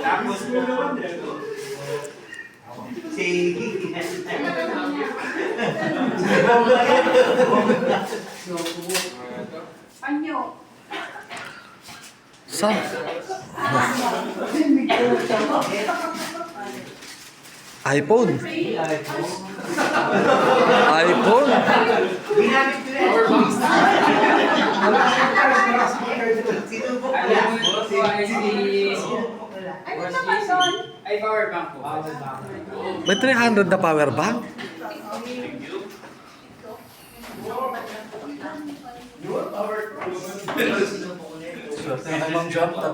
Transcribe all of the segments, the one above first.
Tapos Panyo. Saan? iPhone. iPhone. ginamit ko rin. Ano naman doon? Ay, power bank po. May 300 na power bank.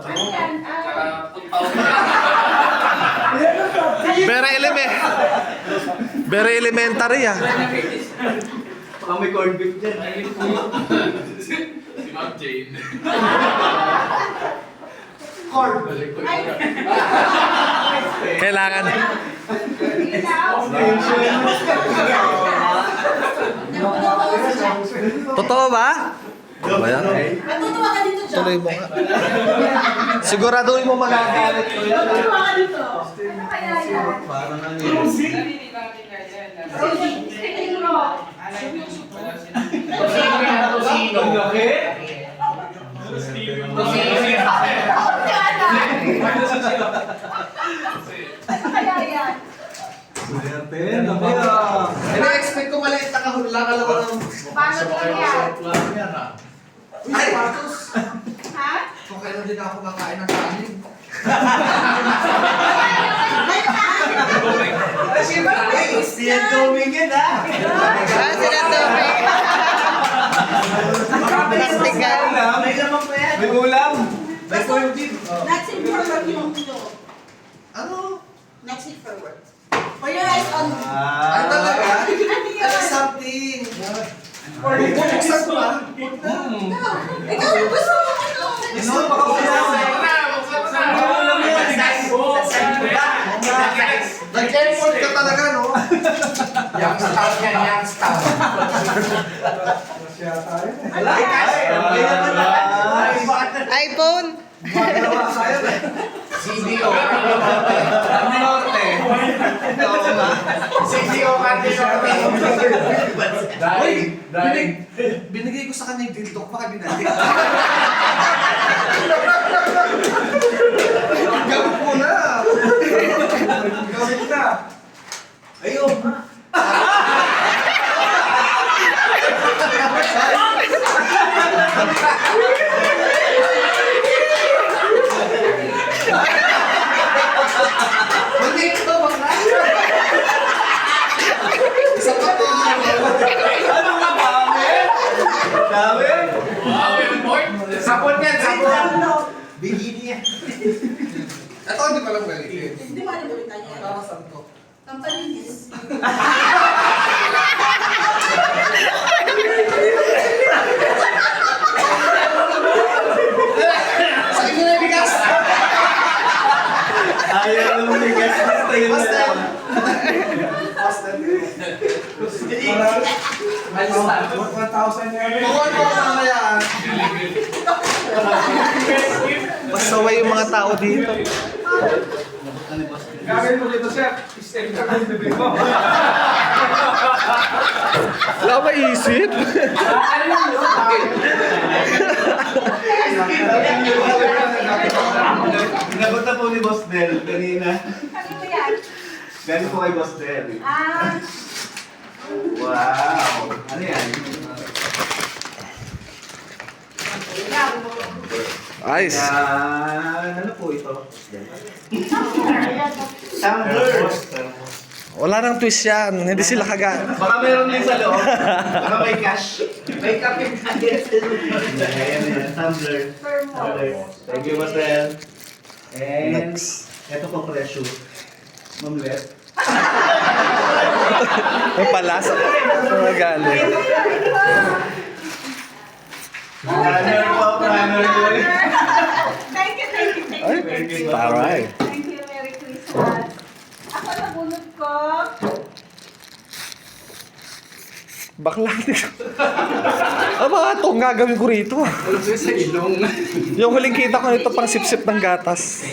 Ayan, Very elementary ah. Baka may corned beef dyan. Si Ma'am Jane. Corn. Kailangan. Totoo ba? Ano yan? Matutuwa ka dito, John. Tuloy mo nga. Siguraduhin mo magagalit ko yan. Matutuwa ka dito. Ano kaya yan? Parang ano Rosie. Rosie. Ano kaya yan? expect ko maliit na kahon lang. Alam mo nang... Paano kaya? Ay, patos! Ha? Kung kailan din ako kakain ng kanin. Ay, siyempre! Siyan tumingin ha! Sila tubig. Plastikan. May lamang pa yan. May ulam. May corned beef. Next in forward yung ito. Ano? Next in forward. For your eyes on. Ay, talaga? Ano Ano yun? something? Buksan ko ba? Ikaw ang gusto mo ano? Gusto mo baka nag-airport ka talaga, no? Young star yan, young star. iPhone. CDO. CDO ka din binigay ko sa kanya yung dito ko, baka binali. Gamit mo na. Gamit na. Ayun. Maliit to, bakla. Isa pa to. Ano nga ba? Dami? Wow, report. Sapon yan, sapon. Bikini yan. Ito, hindi pa lang galitin. Hindi mo alam ulit niya. Para saan to? Kampalinis. Sa inyo na yung bigas. Ayaw naman may gas. Basta yun na Basta. lang. Basta. Kukuha ko ang mga yan. Masaway yung mga tao dito. Gagawin mo dito siya. System ka kung bibig mo. Wala ka maisip. Nagot na po ni Boss Del kanina. Ano mo yan? Galing po kay Boss Del. Ah, Wow! Ano yan? Ayos. Yan. Ano po ito? Tumbler. Wala nang twist yan. Hindi sila kaga. Baka meron din sa loob. Baka may cash. May kape ka din. Ayan yan. Tumbler. Okay. Thank you, Boss Del. And Next. ito po presyo. Mamlet. May palasa. Magaling. Runner po, runner po. thank you, thank you, thank you. Ay, Thank you. taray. Thank you, Merry Christmas. Ako nabunod ko. Bakla. Aba, ito ang gagawin ko rito. Sa ilong. Yung huling kita ko nito pang sip-sip ng gatas.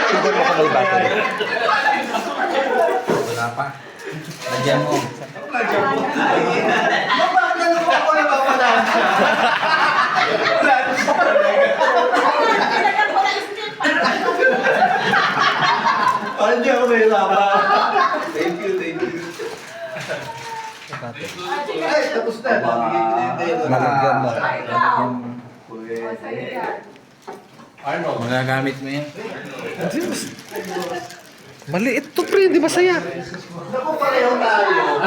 Siguro ako may battery. Wala pa. Lagyan mo. Parang di ako may lapa. Thank you, thank you. Ay, tapos na. Malagyan mo. Arnold. Magagamit mo yan. Maliit to pre, di masaya. Naku, pareho tayo.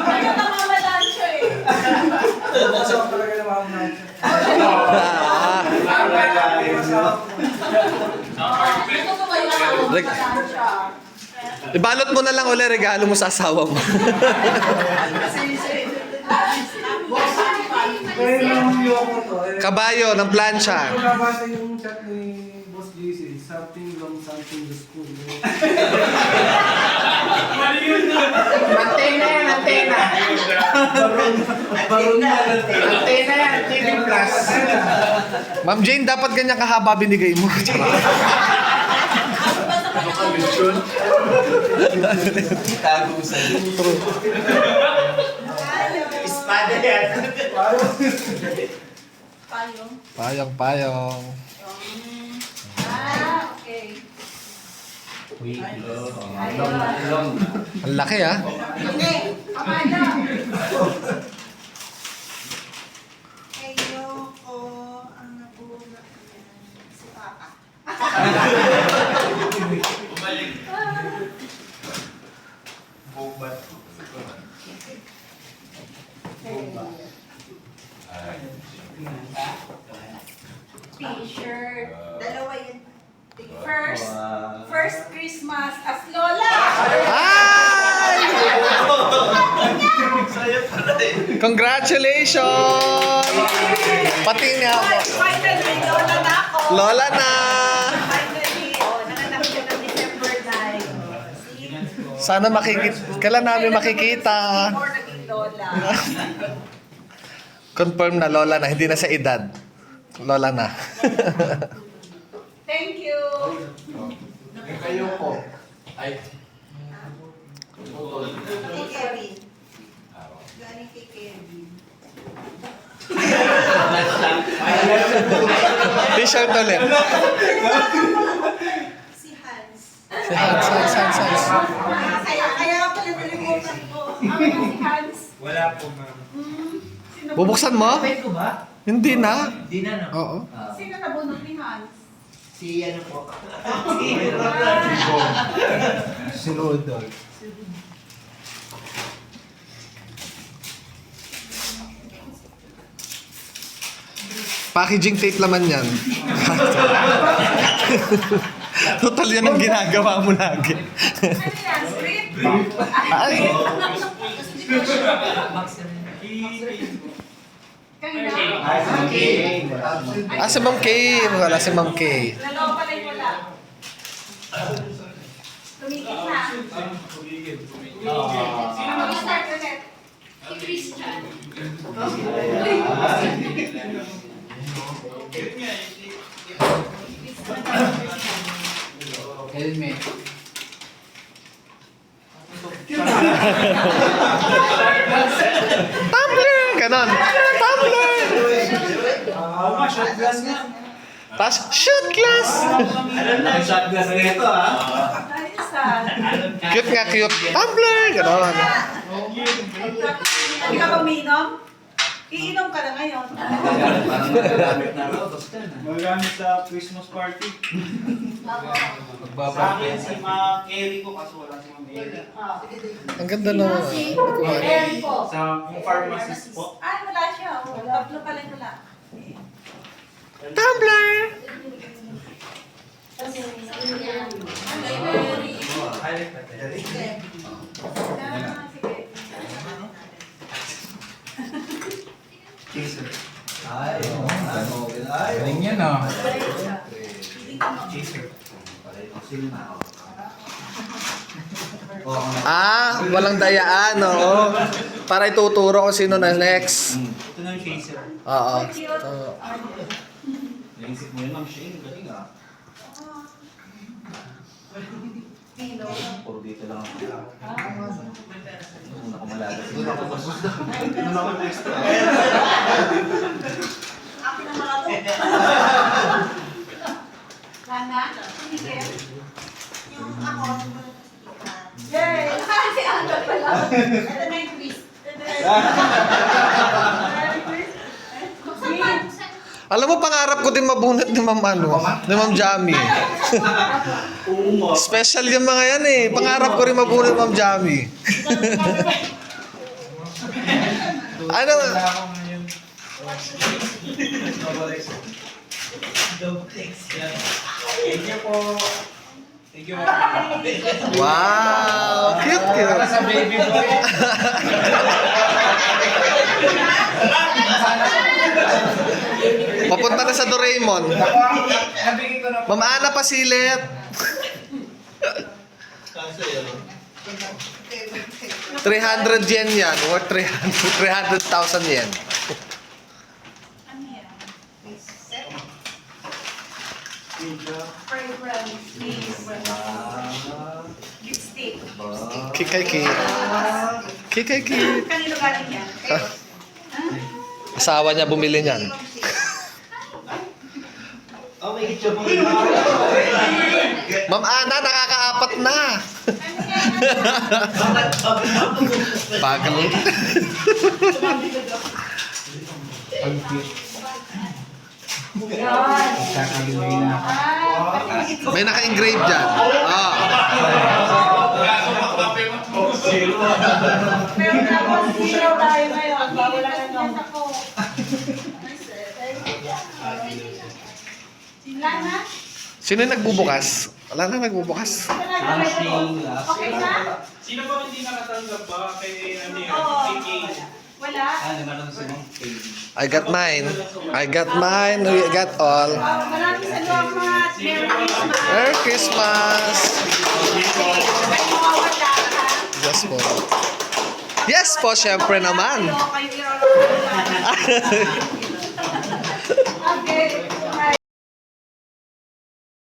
Ayun ang mamalaan siya eh. Gusto ko ba yung mamalaan siya? Ibalot mo na lang uli regalo mo sa asawa mo. Kabayo ng plancha. Nabasa yung chat ni Boss JC, something long something the school. Antena yan, antena. Antena yan, TV Plus. Ma'am Jane, dapat ganyan kahaba binigay mo. Tago sa Espada yan. Payong. Payong. Okay. Ang laki ah. Okay, pamaya. Ayoko ang nabuga. Si Papa. T-shirt. Dalawa yun. First Christmas as Lola. Ay! Congratulations! Pati niya ako. Finally, Lola na ako. Lola na! Finally, nanganak siya ng December 9. See? Sana kailan namin makikita. Before naging Lola. Confirm na Lola na, hindi na sa edad. Lola na. Thank you. Kayo po. Ay. Kay Kevin. Galing kay Kevin. T-shirt ulit. Si Hans. Si Hans. Kaya pala nalimutan ko. Si Hans. Wala po ma'am. Bubuksan mo? Pwede ko ba? Hindi na. Di na, no? Oo. Sino nabunot ni Hans? Si ano po? Si Rodolph. Packaging tape naman yan. Total yan ang ginagawa mo lagi. Ano yan? Script? Ay! Kanina? Ah, si Ma'am Kay. Wala si Ma'am Kay. Dalawa pala yung wala. Tumigil na. Sino mag-start ulit? Si Christian. Helmet. Tumbler! Ganon. Tumbler! Oo nga, shot glass nga. Tapos, shoot glass! Alam na, shot glass nito, ha? Ayos ah. Cute nga, cute. Tumbler! Ganon. Hindi ka uminom? Iinom ka na ngayon. Magamit sa Christmas party. Sa akin, si Ma Kerry ko kaso wala si Ma Mary. Ang ganda naman. Ayan po. Sa yung pharmacist po. Ay, wala siya. Tatlo pala yung wala. Tumbler! Sige. Chaser. Ay, ano, ay. Galing yan, oh. Chaser. Sino na ako? Walang dayaan, oo. Para ituturo ko sino na next. Ito na yung chaser. Oo. Naisip mo yun, Ma'am Shane. Galing ah. Puro dito lang ako. Una ko malagas. Doon ako extra. Akin ang mga to. Lana? Sige. Yung ako, yay! Si Angel pala. Ito na yung quiz. Alam mo, pangarap ko din mabunot ni Ma'am ni Ma'am Jamie. Oo nga. Special yung mga yan eh. Pangarap ko rin mabunot ni Ma'am Jamie. Ano? Thank you po. Thank you. Wow! Cute, Para cute. sa baby boy. Papunta na sa Doraemon. Nabigay ko na po. Ma'am Ana, pasilip. Kasi yun. 300 yen yan. Worth 300,000 yen. Ano yan? Set? Lipstick. Kikay ki. Kikay ki. Kanino galing yan? Asawa niya bumili niyan. Okay, ito mo. Ma'am Ana, nakakaapat na. Bagal. Kakalimutin na ako. May naka-engrave dyan. Ah. Pero tapos zero tayo ngayon. Wala na lang ako. Lana? Sino yung nagbubukas? Wala na nagbubukas. Okay na? Sino ba hindi nakatanggap ba kay Oo. Wala? I got mine. I got mine. We got all. Maraming salamat. Merry Christmas. Merry Christmas. Ay, mawawala ha? Yes po. Yes po, syempre naman. Kayo, kayo,